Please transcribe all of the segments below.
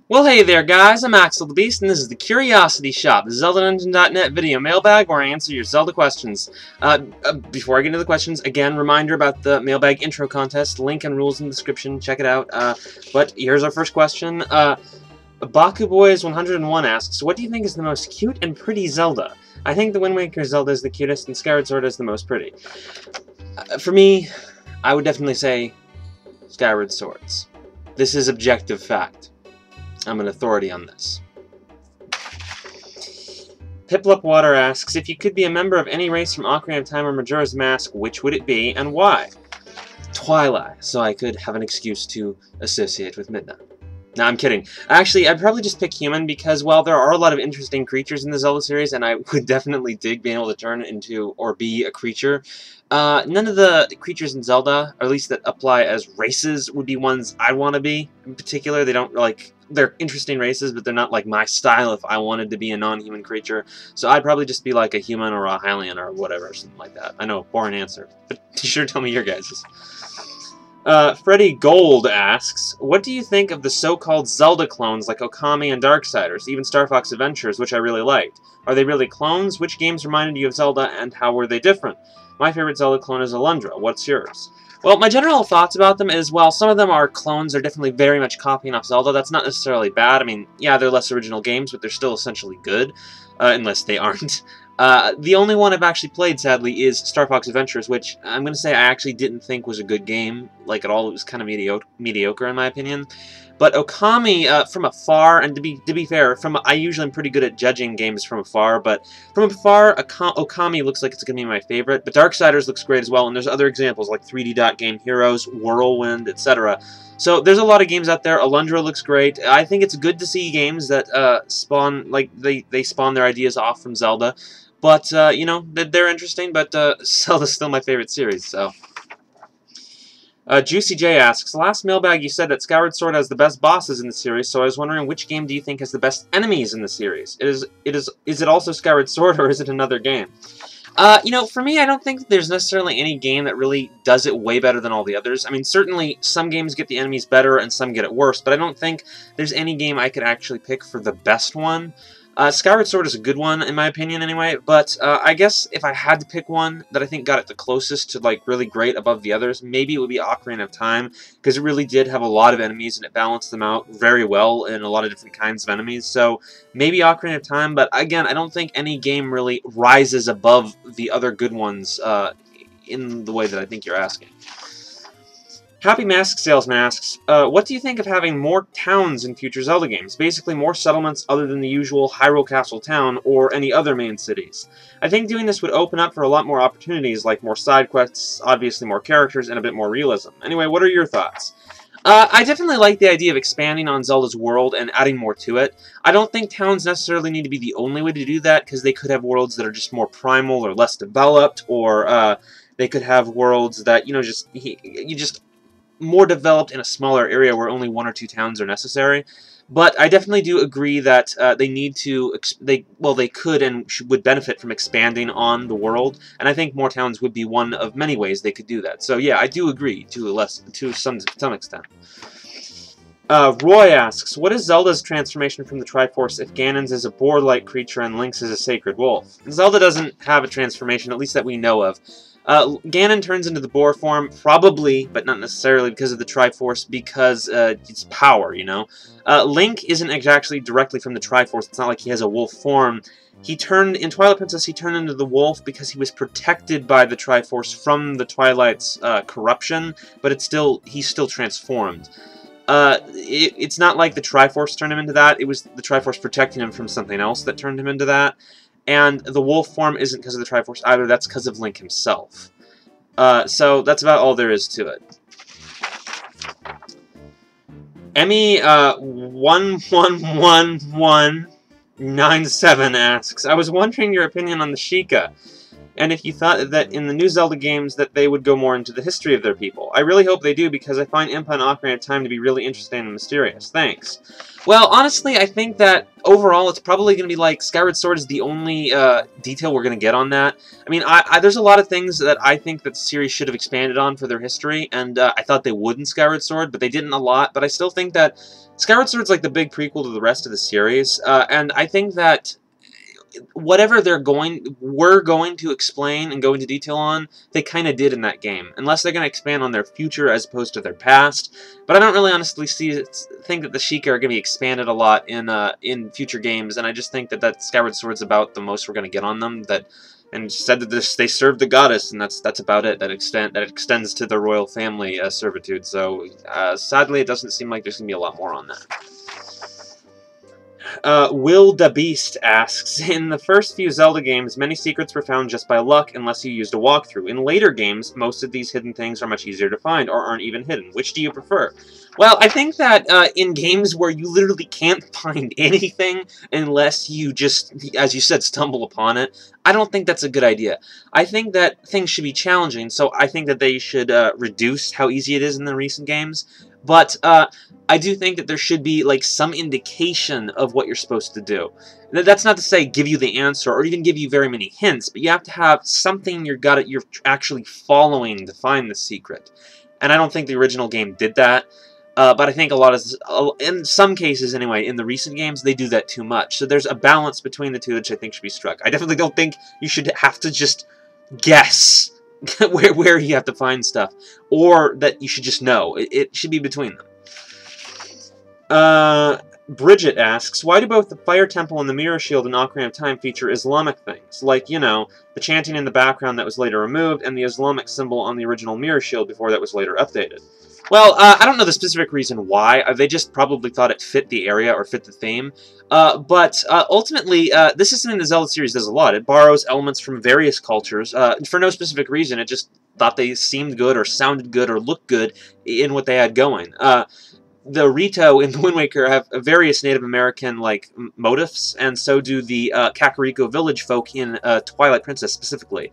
Well, hey there, guys. I'm Axel the Beast, and this is the Curiosity Shop, the ZeldaDungeon.net video mailbag where I answer your Zelda questions. Before I get into the questions, again, reminder about the mailbag intro contest. Link and rules in the description. Check it out. But here's our first question. BakuBoys101 asks, what do you think is the most cute and pretty Zelda? I think the Wind Waker Zelda is the cutest, and Skyward Sword is the most pretty. For me, I would definitely say Skyward Swords. This is objective fact. I'm an authority on this. Piplupwater asks, if you could be a member of any race from Ocarina of Time or Majora's Mask, which would it be, and why? Twilight, so I could have an excuse to associate with Midna. No, I'm kidding. Actually, I'd probably just pick human because, well, there are a lot of interesting creatures in the Zelda series, and I would definitely dig being able to turn into or be a creature. None of the creatures in Zelda, or at least that apply as races, would be ones I want to be. In particular, they don't, like, they're interesting races, but they're not, like, my style if I wanted to be a non-human creature. So I'd probably just be, like, a human or a Hylian or whatever, something like that. I know, boring answer, but be sure to tell me your guys's. Freddy Gold asks, what do you think of the so-called Zelda clones like Okami and Darksiders, even Star Fox Adventures, which I really liked? Are they really clones? Which games reminded you of Zelda, and how were they different? My favorite Zelda clone is Alundra. What's yours? Well, my general thoughts about them is, well, some of them are clones. They're definitely very much copying off Zelda. That's not necessarily bad. I mean, yeah, they're less original games, but they're still essentially good, unless they aren't. The only one I've actually played, sadly, is Star Fox Adventures, which I'm going to say I actually didn't think was a good game, like, at all. It was kind of mediocre, in my opinion. But Okami, from afar, and to be fair, I usually am pretty good at judging games from afar, but from afar, Okami looks like it's going to be my favorite. But Darksiders looks great as well, and there's other examples like 3D Dot Game Heroes, Whirlwind, etc. So there's a lot of games out there. Alundra looks great. I think it's good to see games that spawn, like, they spawn their ideas off from Zelda. But, you know, they're interesting, but Zelda's still my favorite series, so. Juicy J asks, last mailbag you said that Skyward Sword has the best bosses in the series, so I was wondering which game do you think has the best enemies in the series? Is it also Skyward Sword, or is it another game? You know, for me, I don't think there's necessarily any game that really does it way better than all the others. I mean, certainly some games get the enemies better and some get it worse, but I don't think there's any game I could actually pick for the best one. Skyward Sword is a good one, in my opinion, anyway, but I guess if I had to pick one that I think got it the closest to, like, really great above the others, maybe it would be Ocarina of Time, because it really did have a lot of enemies, and it balanced them out very well in a lot of different kinds of enemies, so maybe Ocarina of Time, but again, I don't think any game really rises above the other good ones in the way that I think you're asking. Happy Mask Salesman asks, what do you think of having more towns in future Zelda games? Basically more settlements other than the usual Hyrule Castle town or any other main cities. I think doing this would open up for a lot more opportunities, like more side quests, obviously more characters, and a bit more realism. Anyway, what are your thoughts? I definitely like the idea of expanding on Zelda's world and adding more to it. I don't think towns necessarily need to be the only way to do that, because they could have worlds that are just more primal or less developed, or they could have worlds that, you know, just more developed in a smaller area where only 1 or 2 towns are necessary. But I definitely do agree that they need to, they could and would benefit from expanding on the world, and I think more towns would be one of many ways they could do that. So yeah, I do agree to some extent. Roy asks, what is Zelda's transformation from the Triforce if Ganon's is a boar-like creature and Link's is a sacred wolf? Zelda doesn't have a transformation, at least that we know of. Ganon turns into the boar form, probably, but not necessarily because of the Triforce, because it's power, you know? Link isn't exactly directly from the Triforce. It's not like he has a wolf form. In Twilight Princess, he turned into the wolf because he was protected by the Triforce from the Twilight's corruption, but he's still transformed. It's not like the Triforce turned him into that. It was the Triforce protecting him from something else that turned him into that. And the wolf form isn't because of the Triforce either, that's because of Link himself. So that's about all there is to it. Emmy11197 asks, I was wondering your opinion on the Sheikah. and if you thought that in the new Zelda games that they would go more into the history of their people. I really hope they do, because I find Impa and Ocarina of Time to be really interesting and mysterious. Thanks. Well, honestly, I think that overall it's probably going to be like Skyward Sword is the only detail we're going to get on that. I mean, there's a lot of things that I think that the series should have expanded on for their history, and I thought they would in Skyward Sword, but they didn't a lot. But I still think that Skyward Sword's like the big prequel to the rest of the series, and I think that whatever we're going to explain and go into detail on, they kind of did in that game, unless they're going to expand on their future as opposed to their past. But I don't really honestly think that the Sheikah are going to be expanded a lot in future games, and I just think that Skyward Sword's about the most we're going to get on them. And said that they served the goddess, and that's about it. That extends to the royal family servitude. So sadly, it doesn't seem like there's going to be a lot more on that. Will the Beast asks, in the first few Zelda games, many secrets were found just by luck unless you used a walkthrough. In later games, most of these hidden things are much easier to find, or aren't even hidden. Which do you prefer? Well, I think that in games where you literally can't find anything unless you just, as you said, stumble upon it, I don't think that's a good idea. I think that things should be challenging, so I think that they should reduce how easy it is in the recent games. But I do think that there should be like some indication of what you're supposed to do. That's not to say give you the answer or even give you very many hints, but you have to have something you're actually following to find the secret. And I don't think the original game did that. But I think in some cases anyway, in the recent games, they do that too much. So there's a balance between the two which I think should be struck. I definitely don't think you should have to just guess where you have to find stuff, or that you should just know. It should be between them. Bridget asks, why do both the Fire Temple and the Mirror Shield in Ocarina of Time feature Islamic things? Like, you know, the chanting in the background that was later removed, and the Islamic symbol on the original Mirror Shield before that was later updated. Well, I don't know the specific reason why. They just probably thought it fit the area or fit the theme. But ultimately, this is something the Zelda series does a lot. It borrows elements from various cultures for no specific reason. It just thought they seemed good or sounded good or looked good in what they had going. The Rito in Wind Waker have various Native American like motifs, and so do the Kakariko village folk in Twilight Princess specifically.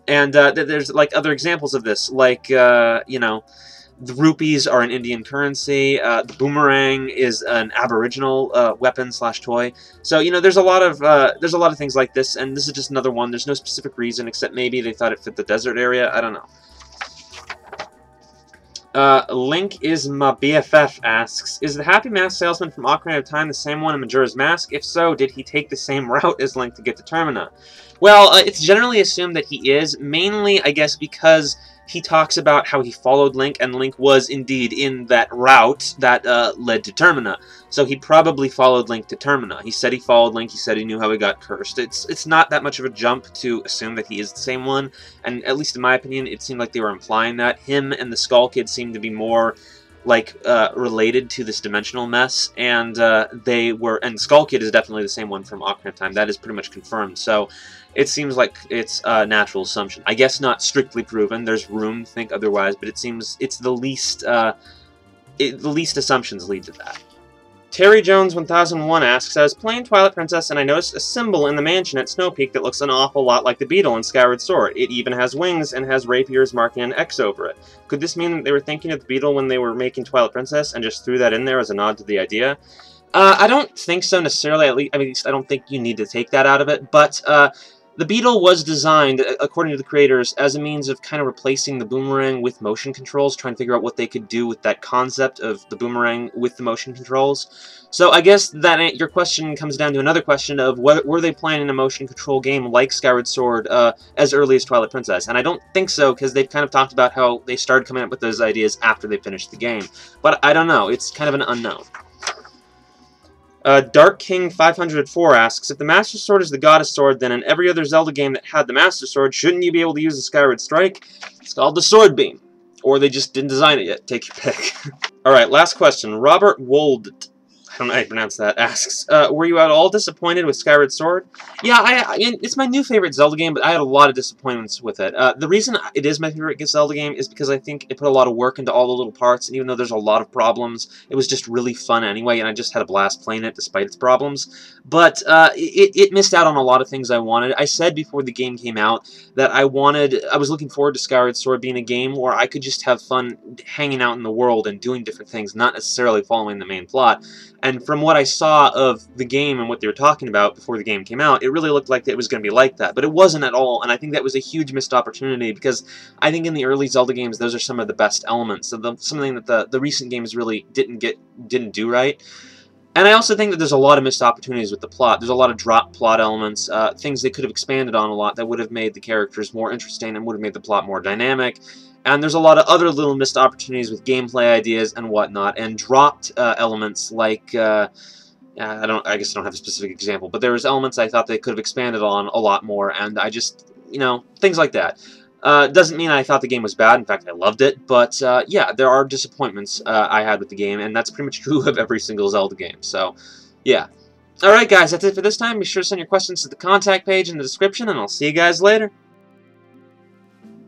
And there's like other examples of this, like you know, the rupees are an Indian currency. The boomerang is an Aboriginal weapon/toy. So you know, there's a lot of things like this, and this is just another one. There's no specific reason except maybe they thought it fit the desert area. I don't know. Link is my BFF asks, is the Happy Mask Salesman from Ocarina of Time the same one in Majora's Mask? If so, did he take the same route as Link to get to Termina? Well, it's generally assumed that he is, mainly, I guess, because he talks about how he followed Link, and Link was indeed in that route that led to Termina. So he probably followed Link to Termina. He said he followed Link, he said he knew how he got cursed. It's not that much of a jump to assume that he is the same one, and at least in my opinion, it seemed like they were implying that. Him and the Skull Kid seemed to be more like related to this dimensional mess, and and Skull Kid is definitely the same one from Ocarina of Time. That is pretty much confirmed. So it seems like it's a natural assumption. I guess not strictly proven. There's room to think otherwise, but it seems it's the least assumptions lead to that. Terry Jones 1001 asks, I was playing Twilight Princess and I noticed a symbol in the mansion at Snowpeak that looks an awful lot like the Beetle in Skyward Sword. It even has wings and has rapiers marking an X over it. Could this mean that they were thinking of the Beetle when they were making Twilight Princess and just threw that in there as a nod to the idea? I don't think so necessarily. At least I don't think you need to take that out of it, but the Beetle was designed, according to the creators, as a means of kind of replacing the boomerang with motion controls, trying to figure out what they could do with that concept of the boomerang with the motion controls. So I guess that your question comes down to another question of, were they planning a motion control game like Skyward Sword as early as Twilight Princess? And I don't think so, because they've kind of talked about how they started coming up with those ideas after they finished the game. But I don't know. It's kind of an unknown. Dark King 504 asks, if the Master Sword is the Goddess Sword, then in every other Zelda game that had the Master Sword, shouldn't you be able to use the Skyward Strike? It's called the Sword Beam. Or they just didn't design it yet. Take your pick. Alright, last question. Robert Wold I don't know how you pronounce that, asks, were you at all disappointed with Skyward Sword? Yeah, it's my new favorite Zelda game, but I had a lot of disappointments with it. The reason it is my favorite Zelda game is because I think it put a lot of work into all the little parts, and even though there's a lot of problems, it was just really fun anyway, and I just had a blast playing it despite its problems. But it missed out on a lot of things I wanted. I said before the game came out that I was looking forward to Skyward Sword being a game where I could just have fun hanging out in the world and doing different things, not necessarily following the main plot. And from what I saw of the game and what they were talking about before the game came out, it really looked like it was going to be like that. But it wasn't at all, and I think that was a huge missed opportunity, because I think in the early Zelda games, those are some of the best elements. So something that the recent games really didn't do right. And I also think that there's a lot of missed opportunities with the plot. There's a lot of drop plot elements, things they could have expanded on a lot that would have made the characters more interesting and would have made the plot more dynamic. And there's a lot of other little missed opportunities with gameplay ideas and whatnot, and dropped elements like, I guess I don't have a specific example, but there was elements I thought they could have expanded on a lot more, and I just, things like that. Doesn't mean I thought the game was bad. In fact, I loved it. But, yeah, there are disappointments I had with the game, and that's pretty much true of every single Zelda game. So, yeah. Alright, guys, that's it for this time. Be sure to send your questions to the contact page in the description, and I'll see you guys later.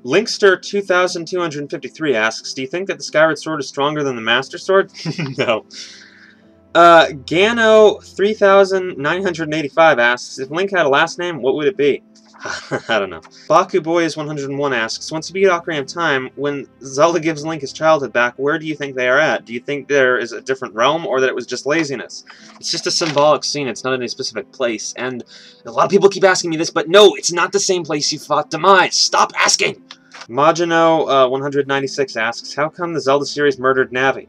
Linkster2253 asks, do you think that the Skyward Sword is stronger than the Master Sword? No. Gano3985 asks, if Link had a last name, what would it be? I don't know. BakuBoys101 asks, once you beat Ocarina of Time, when Zelda gives Link his childhood back, where do you think they are at? Do you think there is a different realm, or that it was just laziness? It's just a symbolic scene, it's not in a specific place, and a lot of people keep asking me this, but no, it's not the same place you fought Demise! Stop asking! Majino196 asks, how come the Zelda series murdered Navi?